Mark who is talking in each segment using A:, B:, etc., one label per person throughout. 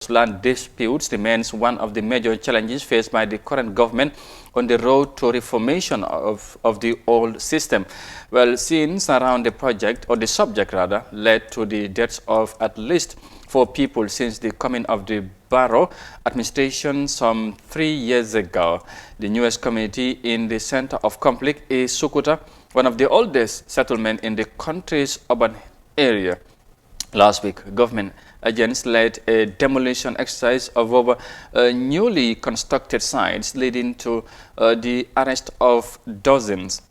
A: land disputes remains one of the major challenges faced by the current government on the road to reformation of the old system. Well, scenes around the project, or the subject rather, led to the deaths of at least 4 people since the coming of the Barrow administration some 3 years ago. The newest community in the center of conflict is Sukuta, one of the oldest settlements in the country's urban area. Last week, government agents led a demolition exercise of over newly constructed sites, leading to the arrest of dozens.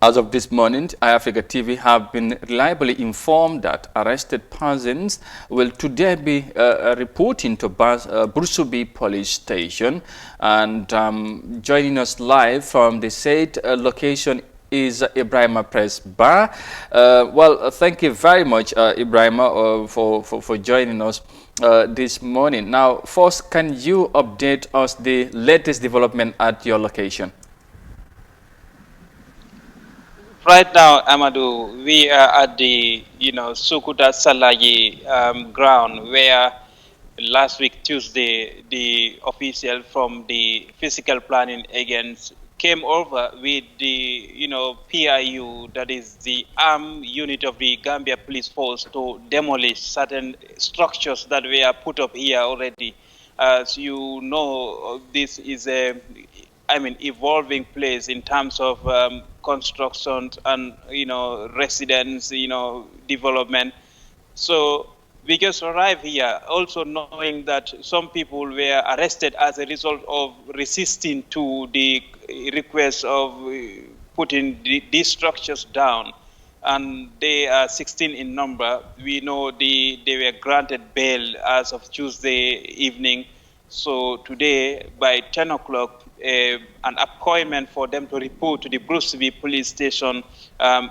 A: As of this morning, Eyeafrica TV have been reliably informed that arrested persons will today be reporting to Bursubi police station. And joining us live from the said location is Ibrahima Press Bar. Thank you very much, Ibrahima, for joining us this morning. Now, first, can you update us the latest development at your location?
B: Right now, Amadou, we are at the, Sukuta Salaji ground where last week, Tuesday, the official from the physical planning agents came over with the, PIU, that is the armed unit of the Gambia Police Force, to demolish certain structures that were put up here already. As you know, this is a evolving place in terms of construction and, residence, development. So we just arrived here also knowing that some people were arrested as a result of resisting to the request of putting these structures down. And they are 16 in number. We know they were granted bail as of Tuesday evening. So today, by 10 o'clock, an appointment for them to report to the Bruceville police station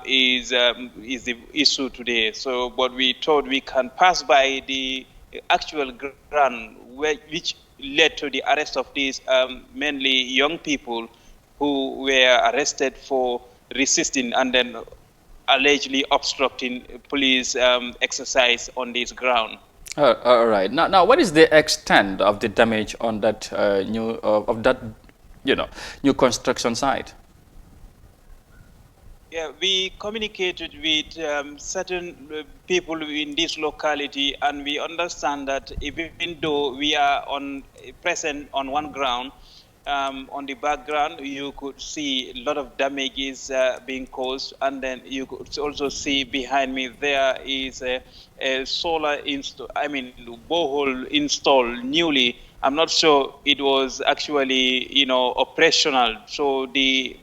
B: is the issue today. So, but we thought we can pass by the actual ground which led to the arrest of these mainly young people who were arrested for resisting and then allegedly obstructing police exercise on this ground.
A: All right. Now, what is the extent of the damage on that new construction site?
B: Yeah, we communicated with certain people in this locality, and we understand that even though we are present on one ground, on the background, you could see a lot of damages being caused, and then you could also see behind me there is a solar borehole installed newly. I'm not sure it was actually, operational. So the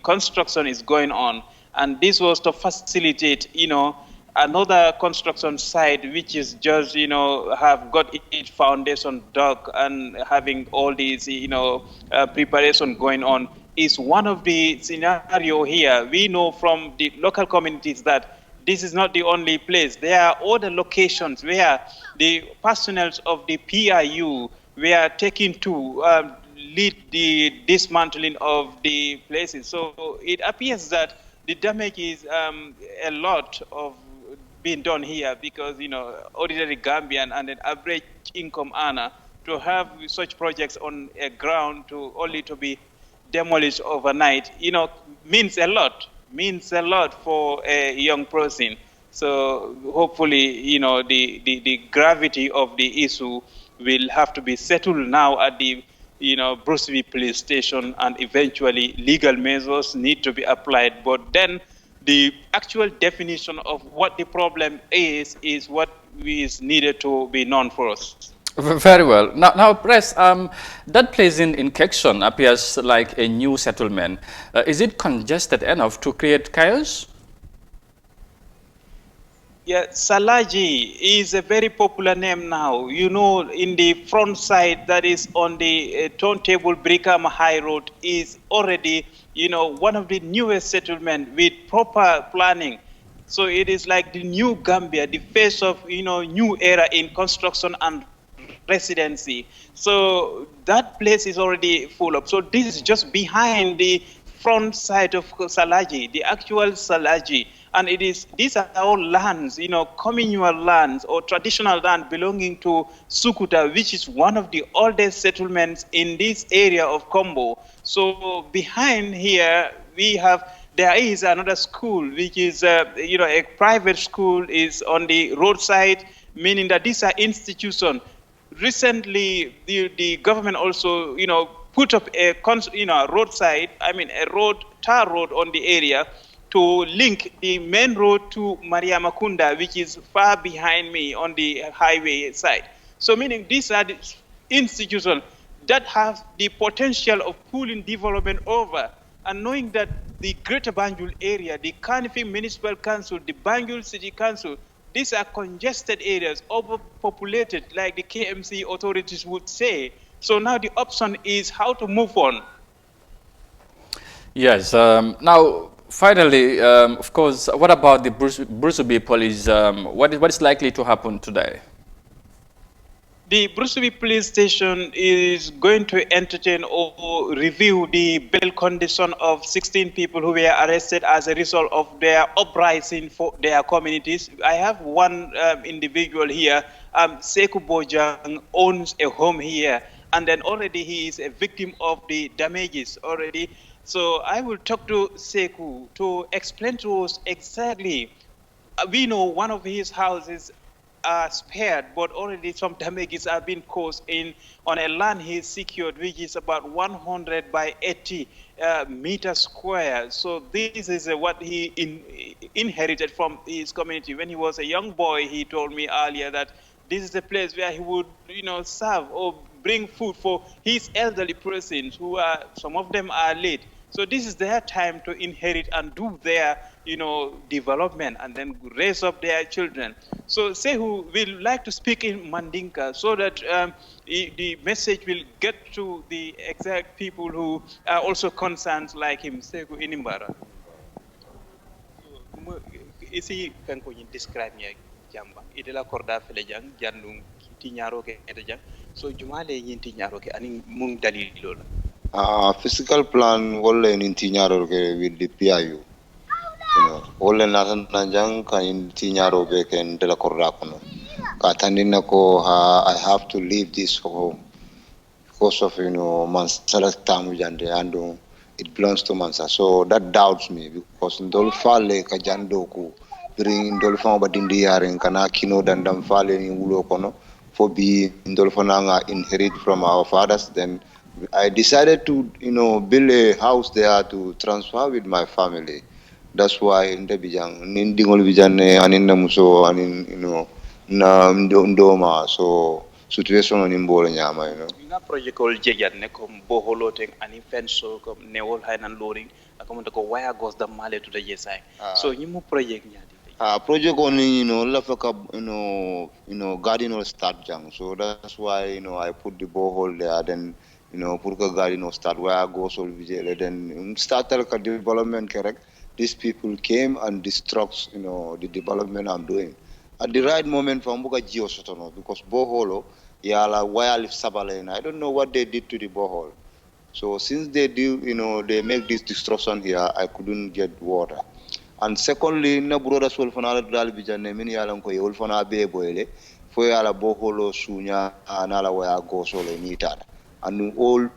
B: construction is going on, and this was to facilitate, another construction site which is just, have got its foundation dug and having all these, preparation going on is one of the scenario here. We know from the local communities that this is not the only place. There are other locations where the personnel of the PIU were taken to lead the dismantling of the places. So it appears that the damage is a lot of being done here because, ordinary Gambian and an average income earner to have such projects on a ground to be demolished overnight, means a lot for a young person. So hopefully, the gravity of the issue will have to be settled now at the Bruceville police station, and eventually legal measures need to be applied. But then the actual definition of what the problem is what is needed to be known for us.
A: Very well. Now, Press, that place in Kekson appears like a new settlement. Is it congested enough to create chaos?
B: Yeah, Salaji is a very popular name now. In the front side that is on the Turntable Brikama High Road is already, one of the newest settlements with proper planning. So it is like the new Gambia, the face of, new era in construction and residency. So that place is already full up. So this is just behind the front side of Salaji, the actual Salaji. And these are all lands, communal lands or traditional land belonging to Sukuta, which is one of the oldest settlements in this area of Kombo. So behind here, there is another school, which is, a private school is on the roadside, meaning that these are institutions. Recently, the government also, put up a roadside, tar road on the area to link the main road to Maria Makunda, which is far behind me on the highway side. So meaning these are the institutions that have the potential of pulling development over, and knowing that the Greater Banjul area, the Kanifing Municipal Council, the Banjul City Council, these are congested areas, overpopulated, like the KMC authorities would say. So now the option is how to move on.
A: Yes. Now, finally, of course, what about the Brusubi police? What is likely to happen today?
B: The Brusubi police station is going to entertain or review the bail condition of 16 people who were arrested as a result of their uprising for their communities. I have one individual here, Seku Bojang, owns a home here, and then already he is a victim of the damages already. So I will talk to Seku to explain to us exactly. We know one of his houses are spared, but already some damages have been caused on a land he secured, which is about 100 by 80 meters square. So this is what he inherited from his community. When he was a young boy, he told me earlier that this is the place where he would, serve or bring food for his elderly persons some of them are late. So this is their time to inherit and do their, development, and then raise up their children. So Sehu will like to speak in Mandinka so that the message will get to the exact people who are also concerned like him. Sehu Inimbara. Isi kan ko describe ya jamba idela korda fele jang jandung tinyaro ke eta jang so jumale yin tinyaro ke ani mung dalilo la.
C: Physical plan wala in tinyaro ke with the PIU. Wala na nanjang kan in tinyaro be ken de la korra kono. Katandina ko I have to leave this home because of Mansala tamu jande and it belongs to Mansa. So that doubts me because ndol fale ka jando ku bring ndol fa ba dindi yaren kana kino dandam fale ni wulo kono for be ndol fa nga inherit from our fathers. Then I decided to build a house there to transfer with my family. That's why in the bijang nindingol bijane anin na muso anin na ndoma so situation on imbolo nyama
B: Nga project ol jegat ne ko boholo ten ani fenso ko newol haynan loring ko ko waya gos da male to the yesai so nyimu project nyadi
C: project on lafaka garden will start jang, so that's why I put the borehole there, then purka garden will start where I go so vigile then start the development correct. These people came and destruct the development I'm doing at the right moment from buka geo sotono because borehole yala wireless sabale. I don't know what they did to the borehole. So since they do they make this destruction here, I couldn't get water. And secondly, na broda sol fana dal bijane min yalan ko yol fana be boyle fo yala boholo sunya anala waya go sole nitada. And all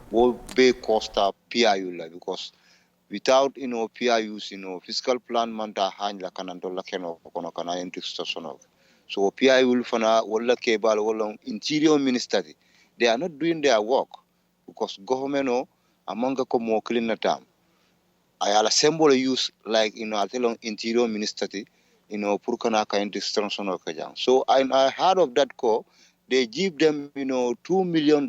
C: be costa PIU la because without PIUs fiscal plan manta hanja kananto la keno kono kana institutional. So PIU fana wala kebal wala interior ministry they are not doing their work because government among ko mo clean na tam. I have a symbol use like along interior ministry, pour kana ka instruction of kajang. So I heard of that call. They give them $2 million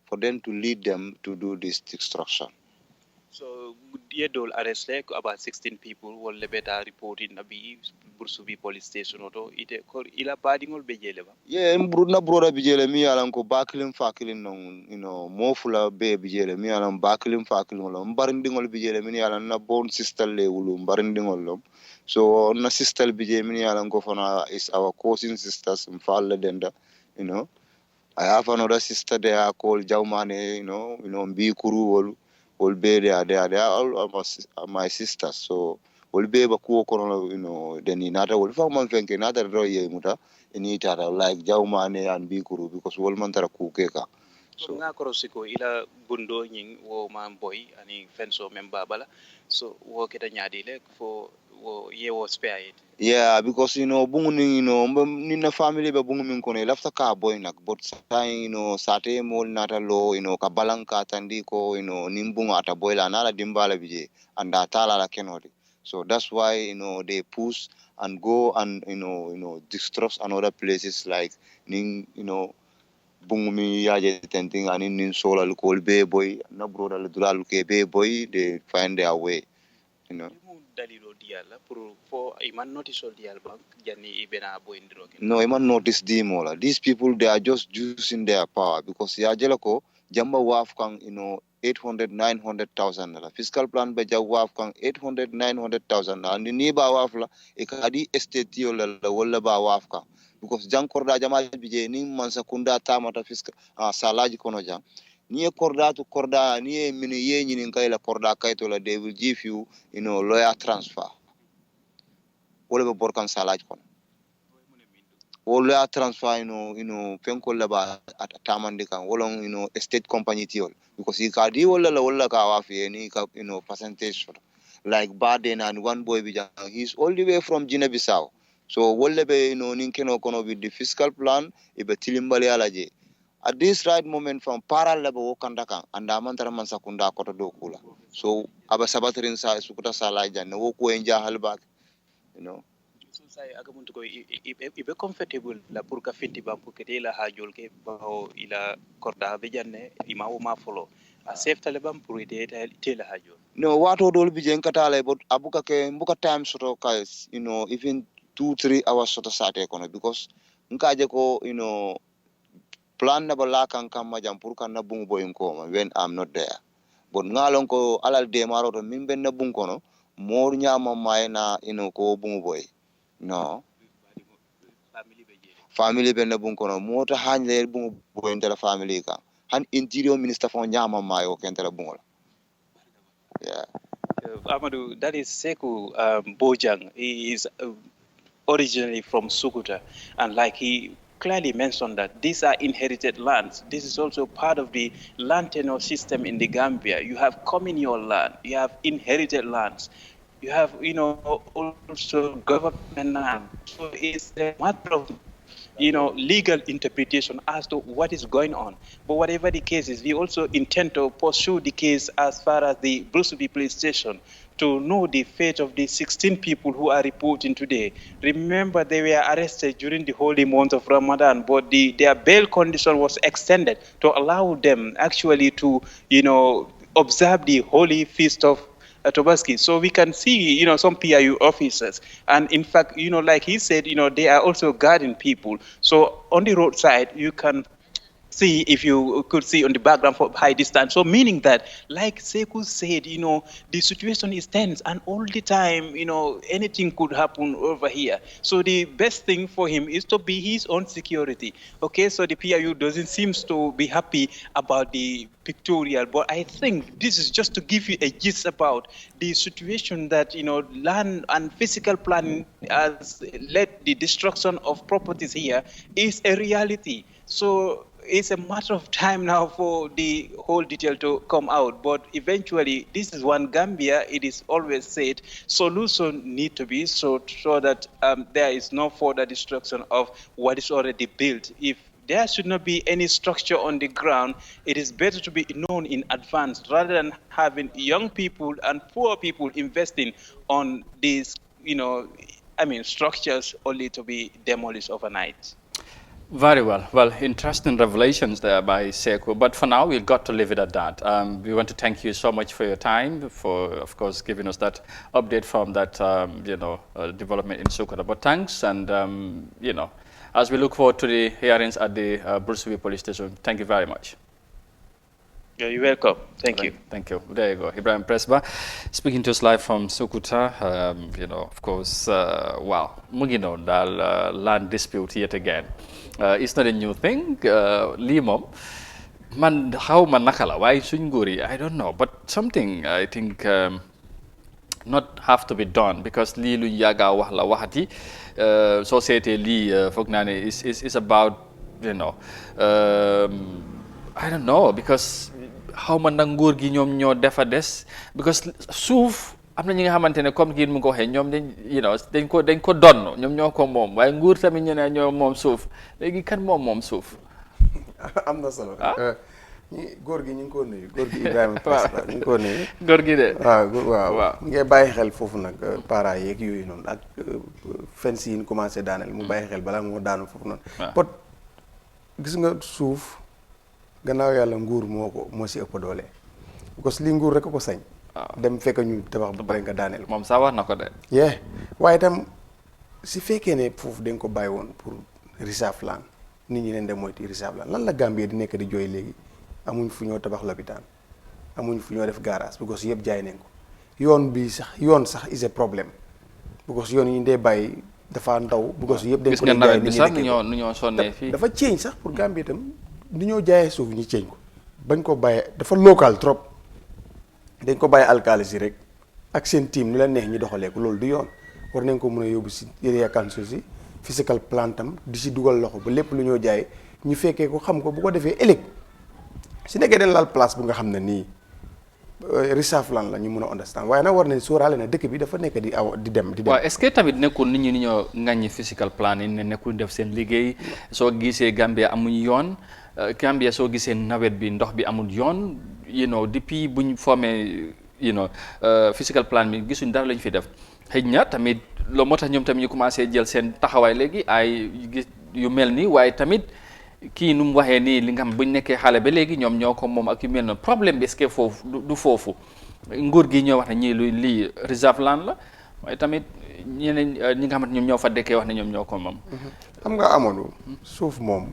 C: for them to lead them to do this destruction.
B: So Yedol arrest like about 16 people were lebeta reporting na bi Bursubi police station oto ite ko ila badingol bejele ba.
C: Yeah, na broda bijele mi alan ko bakilin fakilin non mofula be bijele mi alan bakilin fakilin lo mbarindingol bijele mi alan na bon sister le wulu mbarindingol lo. So na sister bijele mi alan ko fana is our cousin sisters mfalla denda I have another sister there called Jaumane Mbikuru will be there. They are all my sisters. So wol be ba ko kono deni nata wol fa man fenke nata ro ye muta ini tara like jawmane an bi kuru because wol man tara ku keka
D: so nga korosiko ila bundo nying wo man boy ani fenso memba bala so wo keta nyaadi lek fo wo ye wo spare it.
C: Yeah, because bungu ni nina family be bungu min kono lafta ka boy nak but say sate mol nata lo ka balanka tandi ko nimbungu ata boy la nala dimbala bije anda tala la kenodi. So that's why they push and go and distrust another places like ning bungu mi yaje tenting ani nin sola ko be boy na broda le dulal ke be boy they find their way.
D: Dalilo diala pour fo iman notice ol dial bank janni ibena bo indiro
C: no iman notice di mola these people they are just using their power because ya jelako jamba waf kan 800 900,000 la fiscal plan be jaw waf kan 800 900,000 la ni ba waf la e kadi estate yo la wala ba waf kan because jankorda jama bije ni man sakunda tamata fiscal salaji kono jang ni e korda ni e min ye nyini kay la korda kayto la they will give you lawyer transfer wala be borkan salaji kono wala transfer penko laba at tamande kan wolon estate company tiol because he kadi wala ka wafi ni ka percentage like Baden and one boy bija he's all the way from Guinea Bissau so wala be ninkeno kono with the fiscal plan ibe tilimbali alaje at this right moment from paral laba wokanda kan anda mantara man sakunda koto do kula so aba sabatrin sa sukuta sala janne wo ko enja halbak
D: sai aga muntu ko ibe comfortable la pour ka finti ba pour que la hajol ke baho ila korda be janne ima o ma folo a safe talibam pour ide te la hajol
C: no wato dol bi jen katale but abuka ke mbuka time soto ka even 2-3 hours soto sate kono because nkaje ko plan na bala kan kam majam pour kan na bungu boy ko when I'm not there but ngalon ko alal de maro to min ben na bungu kono mor nyama mayna ko bungu boy no family be na bun kono mota hanje bun bo entera family ka han interior minister fon nyama mayo kentera bun yeah
D: Amadou, that is Seku Bojang. He is originally from Sukuta, and like he clearly mentioned that these are inherited lands. This is also part of the land tenure system in the Gambia. You have communal land, you have inherited lands, you have also government land. So it's a matter of legal interpretation as to what is going on. But whatever the case is, we also intend to pursue the case as far as the Brusubi police station to know the fate of the 16 people who are reporting today. Remember, they were arrested during the holy month of Ramadan, but their bail condition was extended to allow them actually to, observe the holy feast of Tobaski. So we can see, some PIU officers. And in fact, like he said, they are also guarding people. So on the roadside, you can see, if you could see on the background for high distance. So meaning that, like Seku said, the situation is tense and all the time, anything could happen over here. So the best thing for him is to be his own security. Okay, so the PIU doesn't seem to be happy about the pictorial, but I think this is just to give you a gist about the situation that, land and physical planning has led the destruction of properties here is a reality. So it's a matter of time now for the whole detail to come out, but eventually this is one Gambia. It is always said solution need to be so that there is no further destruction of what is already built. If there should not be any structure on the ground, it is better to be known in advance rather than having young people and poor people investing on these structures only to be demolished overnight.
A: Very well. Well, interesting revelations there by Seku. But for now, we've got to leave it at that. We want to thank you so much for your time, for, of course, giving us that update from that, development in Sokoto. But thanks, and, as we look forward to the hearings at the Brusubi Police Station, thank you very much.
D: Yeah, you're welcome. Thank you.
A: Thank you. There you go. Ibrahim Presba speaking to us live from Sukuta. Of course, wow, Mugino, the land dispute yet again. It's not a new thing. Limom, how man nakala? Why Sunguri? I don't know. But something I think not have to be done because lii lu yàgga wax la waxati soo seetee lii foog naa ne is about you know I don't know because xaw ma nag nguur gi ñoom ñoo defa des because suuf am na ñi nga xamante ne comme kii mu ko waxee ñoom dañ ko donn ñoom ñoo ko moom waaye nguur tamit ñu ne ñoo moom suuf léegi kan moom suuf
E: am na solo góor gi ñu ngi ko nuyu góor gi Ibrahima Pasta ñu ngi ko nuyu
A: góor gi de
E: waaw ngay bàyyi xel foofu nag parents yeeg yooyu noonu ak fens yi ñu commencé daaneel mu bàyyi xel balaa moo daanu foofu noonu pot gis nga suuf gannaaw yàlla nguur moo si ëpp doole parce que lii nguur rek a ko sañ dem fekk ñu tabax ba pare nga daaneel
A: moom sax wax na ko de
E: waaye itam si fekkee ne foofu dañ ko bàyyi woon pour reserve land nit ñi leen dem moyti reserve land lan la Gambie di nekk di jooy léegi amuñ fu ñoo tabax lopitaan amuñ fu ñoo def garage because yëpp jaay nañ ko yoon sax is a problème because yoon yi ñu dee bàyyi dafa ndaw because yëpp dañ ko dee jaay nit ñi
A: nu ñoo sonnee fii
E: dafa change sax pour Gambie itam ni ñoo jaayee suuf ñu change ko bañ ko bàyyee dafa local trop dañ ko bàyyi alkaalis yi rek ak seen team nu la neex ñu doxalee ko loolu du yoon war nañ ko mën a yóbbu si area council si physical plan tam di si dugal loxo ba lépp lu ñoo jaay ñu fekkee ko xam ko bu ko defee ëllëg si nekkee den laal place bu nga xam ne nii reserve land la ñu mën a understand waaye nag war nañ sóoraale na dëkk bi dafa nekk di dem
A: waaw est-ce que tamit nekkul nit ñi ni ñoo ŋàññi physical plan yi ne nekkul def seen liggéey soo gisee Gambia amuñ yoon Gambia soo gisee nawet bi ndox bi amul yoon depuis buñ formé physical plan bi gisuñ dara lañ fi def xëy na tamit loolu moo tax ñoom tamit ñu commencé jël seen taxawaay léegi ay gis yu mel nii waaye tamit kii nu mu waxee nii li nga xam buñ nekkee xale ba léegi ñoom ñoo ko moom ak yu mel noonu problème bi est-ce que foofu du foofu nguur gi ñoo wax ne ñii lii reserve land la waaye tamit ñeneen ñi nga xamante ñoom ñoo fa dëkkee wax ne ñoom ñoo ko moom.
E: xam nga Amadou suuf moom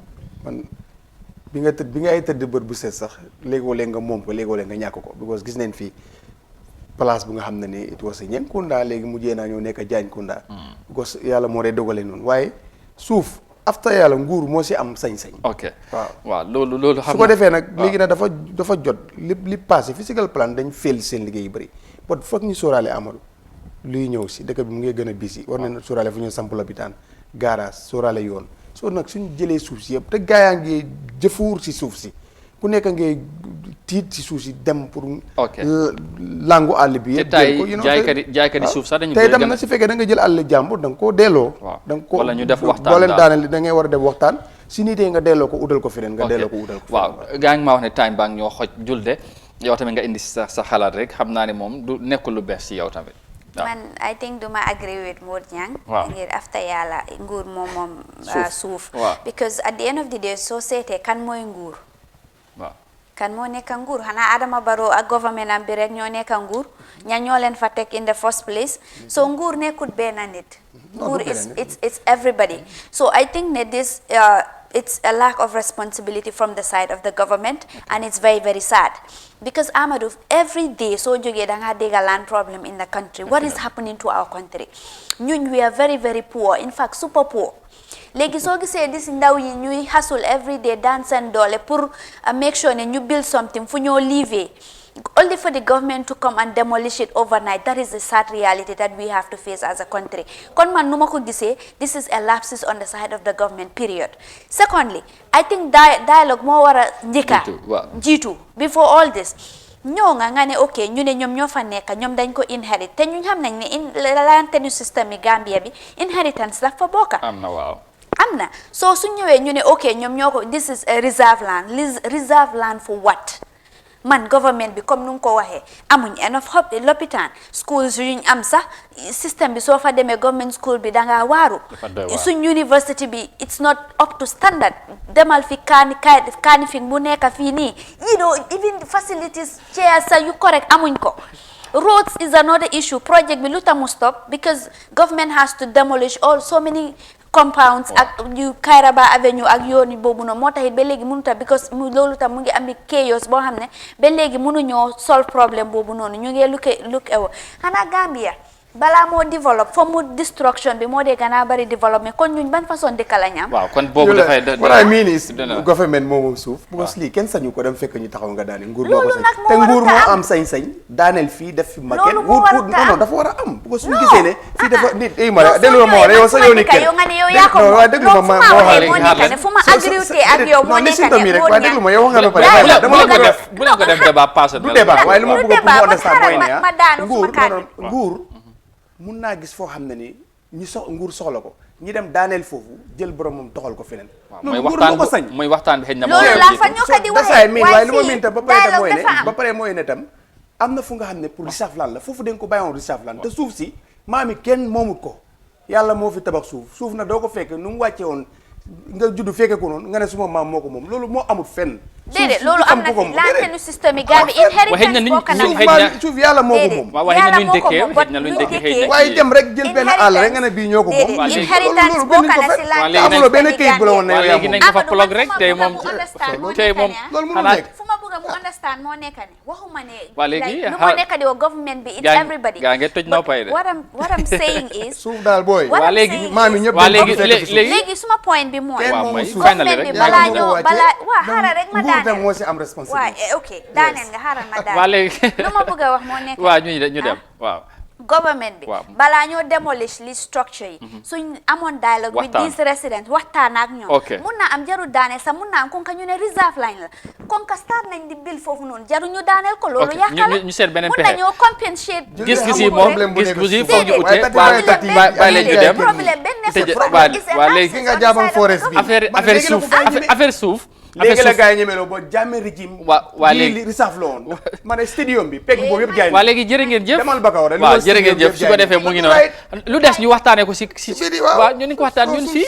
E: man bi ngay tëdd bët bu set sax léegoo-léeg nga moom ko léegoo-léeg nga ñàkk ko because gis nañ fii place bu nga xam ne ni it was Ñenkunda léegi mujjee naa ñoo nekk Jaañkunda because yàlla moo dee dogalee noonu waaye suuf after yàlla nguur moo si am sañ-sañ.
A: ok waaw loolu xam
E: su ko defee nag léegi nag dafa jot li passé physical plan dañ féel seen liggéey yu bëri pot foog ñu sóoraale Amadou luy ñëw si dëkk bi mu ngi gën a bisi war nañ sóoraale fu ñu samp lopitaan garage sóoraale yoon soo nag suñu jëlee suuf si yëpp te gaa yaa ngi jëfuur si suuf si ku nekk ngay tiit si suuf si dem pour langu àll bi yëpp jël ko
A: jaaykat yi suuf sax dañu
E: tey dem na si fekkee da nga jël àll jàmbur da nga koo delloo da nga ko
A: wala ñu def waxtaan
E: boo leen daaneel da ngay war a def waxtaan si nitee nga delloo ko udal ko feneen nga delloo ko udal ko
A: waaw gaa ngi maa wax ne time baa ngi ñoo xoj julde yow tamit nga indi sa xalaat rek xam naa ne moom du nekkul lu bees si yow tamit
F: man I think duma agree with Modou Niang ngir after yàlla nguur moom suuf because at the end of the day soo seetee kan mooy nguur kan moo nekk nguur xanaa Adama Barrow ak government am bi rek ñoo nekk nguur ña ñoo leen fa teg in the first place so nguur nekkut benn nit nguur it's everybody so I think that this it's a lack of responsibility from the side of the government and it's very very sad because Amadou every day so jógee da nga dégg land problem in the country what is happening to our country ñun we are very very poor in fact super poor léegi soo gisee di si ndaw yi ñuy hustle every day daan seen doole pour make sure ne ñu build something fu ñoo live only for the government to come and demolish it overnight that is the sad reality that we have to face as a country kon man nu ma ko gisee this is a lapses on the side of the government period secondly I think dialogue moo war a njëkka jiitu before all this ñoo nga ne ok ñu ne ñoom ñoo fa nekk ñoom dañ ko inherit te ñu xam nañ ne land tenure system yi Gambia bi inheritance daf fa bokka
A: am na
F: so su ñëwee ñu ne ok ñoom ñoo ko this is a reserve land for what man government bi comme nu nga ko waxee amuñ enough lopitaan schools yuñ am sax système bi soo fa demee government school bi dangaa waaru suñ university bi it's not up to standard demal fi kaani fi bu nekk fii nii even facilities chairs sa yu correct amuñ ko roads is another issue project bi lu tax mu stop because government has to demolish so many compounds ak yu Kairaba Avenue ak yooni boobu noonu moo taxit ba léegi mënut a because loolu tam mu ngi am chaos boo xam ne ba léegi mënuñoo solve problème boobu noonu ñu ngi look ewo xanaa Gambia balaa moo développe fo mu destruction bi moo dee gën a bari développement kon ñun ban façon dëkk la ñu am.
A: waaw kon boobu dafay
E: what I mean is government moom suuf because lii kenn sañu ko dem fekk ñu taxaw nga daaneel nguur moo ko sañ te nguur moo am sañ-sañ daaneel fii def fi maquette non dafa war a am bu ko suñu gisee ne fii dafa nit ma déglu ma yow sa yow ni kër
F: yow nga ne yow yaa ko
E: waaw déglu ma ma
F: wax fu ma agriwté ak yow moo nekk ne
E: waaye déglu ma yow wax nga ba pare dama la bëgg
A: bu leen ko def débat passé
E: du débat waaye lu ma bëgg pour mu understand mooy ne
F: ma daanu fu ma kaane
E: nguur mun naa gis foo xam ne ni ñi nguur soxla ko ñi dem daaneel foofu jël boromam doxal ko feneen.
A: mooy waxtaan mooy waxtaan bi xëy na.
F: loolu laa fa ñoo ko di waxee
E: waaye lu ma miin tam ba pare mooy ne tam am na fu nga xam ne pour risaflaan la foofu dañ ko bàyyoon risaflaan te suuf si maam yi kenn moomut ko yàlla moo fi tabax suuf nag doo ko fekk nu mu wàcce woon nga judd fekke ko noonu nga ne suma maam moo ko moom loolu moo amul fenn.
F: déedéet loolu am na fi laantenu système yi gaa bi inheritance bokk na
E: suuf yàlla moo ko moom.
F: yàlla moo ko moom bot luñ dëkkee
E: waaye dem rek jël benn àll rek nga ne bii ñoo ko moom.
F: inheritance bokk na si laantenu
E: amuloo benn kayit bu la woon ne yow yaa
A: léegi nañ ko fa plug rek tey moom
E: loolu mënul nekk.
F: fu ma bëgg mu understand moo nekk ne waxuma ne.
A: waa léegi
F: nu moo nekk di government bi it's everybody.
A: gaa ngi toj noppay de.
F: what I'm saying is.
E: suuf daal booy.
A: waa léegi
E: maam yi ñëpp
F: léegi suma point bi mooy.
A: waaw mooy
F: government bi balaa ñoo waa xaaral rek ma daaneel
E: moo si am responsabilité.
F: waaw ok daaneel nga xaaral ma daaneel.
A: waa léegi
F: lu ma bëgg a wax moo nekk.
A: waaw ñu dem waaw.
F: government bi balaa ñoo demolish li structure yi suñ amoon dialogue with these residents waxtaan ak ñoom mun naa am jarul daaneel sax mun naa am kon ka ñu ne reserve line la kon ka start nañ di bil foofu noonu jarul ñu daaneel ko loolu yàqala
A: ñu seet beneen
F: mun
A: pexe
F: nañoo compensate
A: gis-gis yi moom gis-gis yi foog ñu ute bàyyi leen ñu dem
F: problème benn
A: waa léegi
E: nga jaabam forest bi
A: affaire suuf
E: léegi la gars yi ñemeloo boo jàmme régime
A: waa léegi
E: risaaf la woon ma ne stadium bi pegg boobu yëpp jaay
A: waa léegi jërë ngeen jëf
E: demal Bakaw rek
A: waaw jërë ngeen jëf su ko defee mu ngi noonu lu des ñu waxtaanee ko si waaw ñu ni ko waxtaan ñun fii